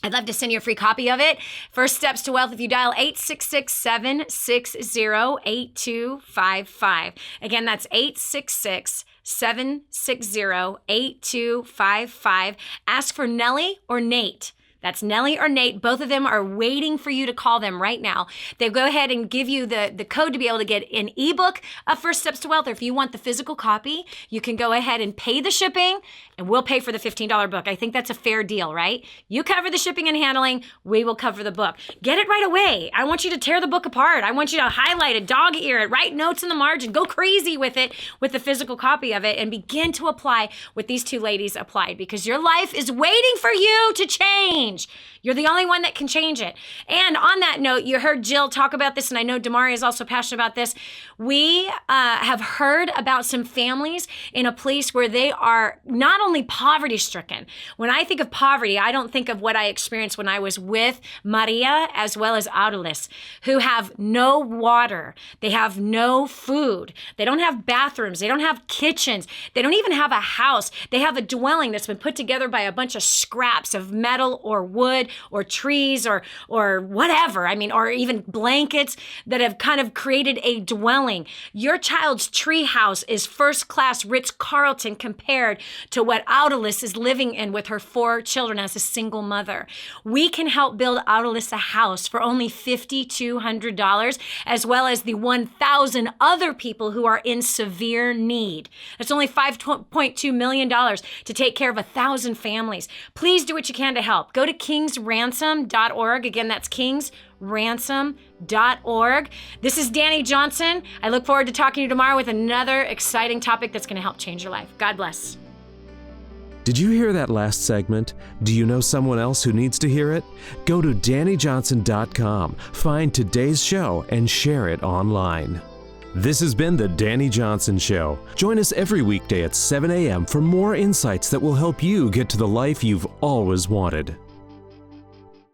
I'd love to send you a free copy of it. First Steps to Wealth, if you dial 866-760-8255. Again, that's 866-760-8255. Ask for Nellie or Nate. That's Nellie or Nate. Both of them are waiting for you to call them right now. They'll go ahead and give you the code to be able to get an ebook of First Steps to Wealth. Or if you want the physical copy, you can go ahead and pay the shipping, and we'll pay for the $15 book. I think that's a fair deal, right? You cover the shipping and handling, we will cover the book. Get it right away. I want you to tear the book apart. I want you to highlight it, dog ear it, write notes in the margin, go crazy with it, with the physical copy of it, and begin to apply what these two ladies applied, because your life is waiting for you to change. You're the only one that can change it. And on that note, you heard Jill talk about this, and I know Domari is also passionate about this. We have heard about some families in a place where they are not only poverty-stricken. When I think of poverty, I don't think of what I experienced when I was with Maria as well as Aurelis, who have no water. They have no food. They don't have bathrooms. They don't have kitchens. They don't even have a house. They have a dwelling that's been put together by a bunch of scraps of metal or wood or trees or whatever. Or even blankets that have kind of created a dwelling. Your child's tree house is first-class Ritz-Carlton compared to what Aurelis is living in with her 4 children as a single mother. We can help build Aurelis a house for only $5,200, as well as the 1,000 other people who are in severe need. That's only $5.2 million to take care of 1,000 families. Please do what you can to help. Go to kingsransom.org. Again, that's kingsransom.org. This is Dani Johnson. I look forward to talking to you tomorrow with another exciting topic that's going to help change your life. God bless. Did you hear that last segment? Do you know someone else who needs to hear it? Go to DaniJohnson.com, find today's show, and share it online. This has been The Dani Johnson Show. Join us every weekday at 7 a.m. for more insights that will help you get to the life you've always wanted.